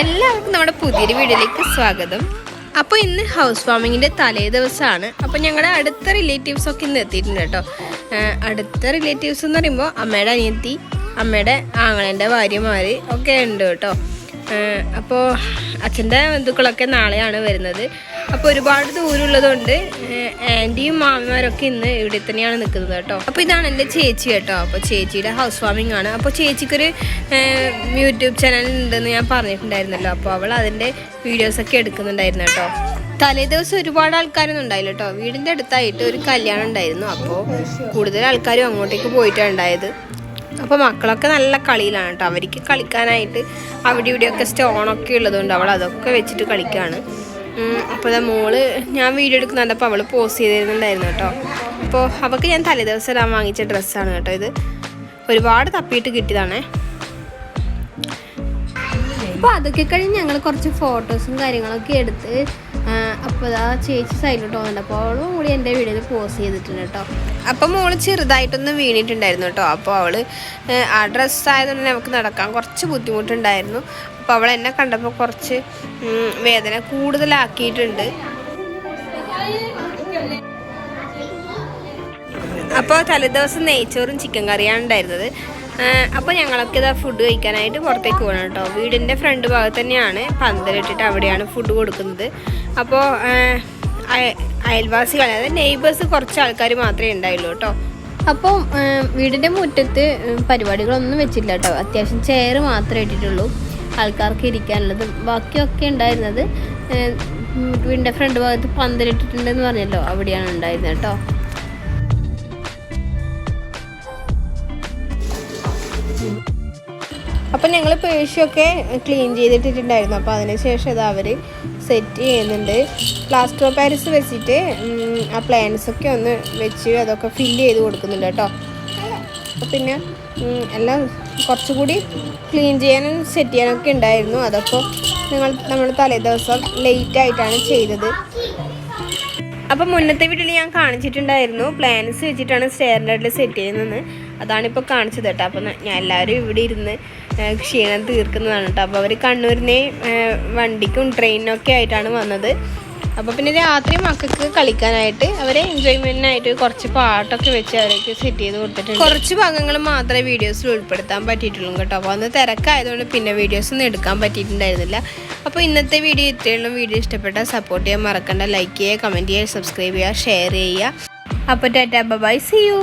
എല്ലാവർക്കും നമ്മുടെ പുതിയൊരു വീഡിയോയിലേക്ക് സ്വാഗതം. അപ്പോൾ ഇന്ന് ഹൗസ് വാമിങ്ങിൻ്റെ തലേ ദിവസമാണ്. അപ്പോൾ ഞങ്ങളുടെ അടുത്ത റിലേറ്റീവ്സൊക്കെ ഇന്ന് എത്തിയിട്ടുണ്ട് കേട്ടോ. അടുത്ത റിലേറ്റീവ്സ് എന്ന് പറയുമ്പോൾ അമ്മയുടെ അനിയത്തി, അമ്മയുടെ ആങ്ങളേൻ്റെ ഭാര്യമാർ ഒക്കെ ഉണ്ട് കേട്ടോ. അപ്പോൾ അച്ഛൻ്റെ ബന്ധുക്കളൊക്കെ നാളെയാണ് വരുന്നത്. അപ്പോൾ ഒരുപാട് ദൂരമുള്ളതുകൊണ്ട് ആൻറ്റിയും മാമിമാരൊക്കെ ഇന്ന് ഇവിടെ തന്നെയാണ് നിൽക്കുന്നത് കേട്ടോ. അപ്പോൾ ഇതാണ് എൻ്റെ ചേച്ചി കേട്ടോ. അപ്പോൾ ചേച്ചിയുടെ ഹൗസ് വാമിംഗ് ആണ്. അപ്പോൾ ചേച്ചിക്കൊരു യൂട്യൂബ് ചാനൽ ഉണ്ടെന്ന് ഞാൻ പറഞ്ഞിട്ടുണ്ടായിരുന്നല്ലോ. അപ്പോൾ അവൾ അതിൻ്റെ വീഡിയോസൊക്കെ എടുക്കുന്നുണ്ടായിരുന്നു കേട്ടോ. തലേ ദിവസം ഒരുപാട് ആൾക്കാരൊന്നും ഉണ്ടായില്ല കേട്ടോ. വീടിൻ്റെ അടുത്തായിട്ട് ഒരു കല്യാണം ഉണ്ടായിരുന്നു. അപ്പോൾ കൂടുതൽ ആൾക്കാരും അങ്ങോട്ടേക്ക് പോയിട്ടാണ് ഉണ്ടായത്. അപ്പോൾ മക്കളൊക്കെ നല്ല കളിയിലാണ് കേട്ടോ. അവർക്ക് കളിക്കാനായിട്ട് അവിടെ ഇവിടെയൊക്കെ സ്റ്റോണൊക്കെ ഉള്ളതുകൊണ്ട് അവൾ അതൊക്കെ വെച്ചിട്ട് കളിക്കുകയാണ്. അപ്പോൾ മോള് ഞാൻ വീഡിയോ എടുക്കുന്നുണ്ട്. അപ്പോൾ അവൾ പോസ്റ്റ് ചെയ്തിരുന്നുണ്ടായിരുന്നു കേട്ടോ. അപ്പോൾ അവൾക്ക് ഞാൻ തലേദിവസം ഇടാൻ വാങ്ങിച്ച ഡ്രസ്സാണ് കേട്ടോ. ഇത് ഒരുപാട് തപ്പിയിട്ട് കിട്ടിയതാണേ. അപ്പോൾ അതൊക്കെ കഴിഞ്ഞ് ഞങ്ങൾ കുറച്ച് ഫോട്ടോസും കാര്യങ്ങളൊക്കെ എടുത്ത് അപ്പോൾ അതാ ചേച്ചി സൈഡിലോട്ട് പോകുന്നുണ്ട്. അപ്പോൾ അവളും കൂടി എൻ്റെ വീഡിയോയിൽ പോസ്റ്റ് ചെയ്തിട്ടുണ്ട് കേട്ടോ. അപ്പോൾ മോള് ചെറുതായിട്ടൊന്ന് വീണിട്ടുണ്ടായിരുന്നു കേട്ടോ. അപ്പോൾ അവൾ ആ ഡ്രസ്സായതുകൊണ്ട് നമുക്ക് നടക്കാൻ കുറച്ച് ബുദ്ധിമുട്ടുണ്ടായിരുന്നു. അപ്പോൾ അവൾ എന്നെ കണ്ടപ്പോൾ കുറച്ച് വേദന കൂടുതലാക്കിയിട്ടുണ്ട്. അപ്പോൾ തലേദിവസം നെയ്ച്ചോറും ചിക്കൻ കറിയാണ് ഉണ്ടായിരുന്നത്. അപ്പോൾ ഞങ്ങളൊക്കെ ഇതാ ഫുഡ് കഴിക്കാനായിട്ട് പുറത്തേക്ക് പോകണം കേട്ടോ. വീടിൻ്റെ ഫ്രണ്ട് ഭാഗത്ത് തന്നെയാണ് പന്തലിട്ടിട്ട് അവിടെയാണ് ഫുഡ് കൊടുക്കുന്നത്. അപ്പോൾ അയൽവാസികൾ, അതായത് നെയ്ബേഴ്സ് കുറച്ച് ആൾക്കാർ മാത്രമേ ഉണ്ടായുള്ളൂ കേട്ടോ. അപ്പോൾ വീടിൻ്റെ മുറ്റത്ത് പരിപാടികളൊന്നും വെച്ചില്ല കേട്ടോ. അത്യാവശ്യം ചെയർ മാത്രമേ ഇട്ടിട്ടുള്ളൂ ആൾക്കാർക്ക് ഇരിക്കാനുള്ളത്. ബാക്കിയൊക്കെ ഉണ്ടായിരുന്നത് വീടിൻ്റെ ഫ്രണ്ട് ഭാഗത്ത് പന്തലിട്ടിട്ടുണ്ടെന്ന് പറഞ്ഞല്ലോ, അവിടെയാണ് ഉണ്ടായിരുന്നത് കേട്ടോ. അപ്പം ഞങ്ങൾ പേഴ്സൊക്കെ ക്ലീൻ ചെയ്തിട്ടിട്ടുണ്ടായിരുന്നു. അപ്പോൾ അതിനുശേഷം അത് അവർ സെറ്റ് ചെയ്യുന്നുണ്ട്. പ്ലാസ്റ്റർ ഓഫ് പാരീസ് വെച്ചിട്ട് ആ പ്ലാന്റ്സൊക്കെ ഒന്ന് വെച്ച് അതൊക്കെ ഫില്ല് ചെയ്ത് കൊടുക്കുന്നുണ്ട് കേട്ടോ. അപ്പോൾ പിന്നെ എല്ലാം കുറച്ചുകൂടി ക്ലീൻ ചെയ്യാനും സെറ്റ് ചെയ്യാനൊക്കെ ഉണ്ടായിരുന്നു. അതൊക്കെ നമ്മൾ തലേ ദിവസം ലേറ്റായിട്ടാണ് ചെയ്തത്. അപ്പം മുന്നത്തെ വീട്ടിൽ ഞാൻ കാണിച്ചിട്ടുണ്ടായിരുന്നു പ്ലാന്റ്സ് വെച്ചിട്ടാണ് സ്റ്റെയറിൻ്റെ അടുത്ത് സെറ്റ് ചെയ്യുന്നത്. അതാണിപ്പോൾ കാണിച്ചത് കേട്ടോ. അപ്പം ഞാൻ എല്ലാവരും ഇവിടെ ഇരുന്ന് ക്ഷീണം തീർക്കുന്നതാണ് കേട്ടോ. അപ്പോൾ അവർ കണ്ണൂരിനെ വണ്ടിക്കും ട്രെയിനിനൊക്കെ ആയിട്ടാണ് വന്നത്. അപ്പോൾ പിന്നെ രാത്രി മക്കൾക്ക് കളിക്കാനായിട്ട് അവരെ എൻജോയ്മെൻറ്റിനായിട്ട് കുറച്ച് പാട്ടൊക്കെ വെച്ച് അവർക്ക് സെറ്റ് ചെയ്ത് കൊടുത്തിട്ടുണ്ട്. കുറച്ച് ഭാഗങ്ങൾ മാത്രമേ വീഡിയോസിൽ ഉൾപ്പെടുത്താൻ പറ്റിയിട്ടുള്ളൂ കേട്ടോ. അപ്പോൾ അന്ന് തിരക്കായതുകൊണ്ട് പിന്നെ വീഡിയോസൊന്നും എടുക്കാൻ പറ്റിയിട്ടുണ്ടായിരുന്നില്ല. അപ്പോൾ ഇന്നത്തെ വീഡിയോ ഇത്രയുള്ള. വീഡിയോ ഇഷ്ടപ്പെട്ടാൽ സപ്പോർട്ട് ചെയ്യാൻ മറക്കണ്ട. ലൈക്ക് ചെയ്യുക, കമൻറ്റ് ചെയ്യുക, സബ്സ്ക്രൈബ് ചെയ്യുക, ഷെയർ ചെയ്യുക. അപ്പോൾ ടാറ്റാ ബൈ, സീ യു.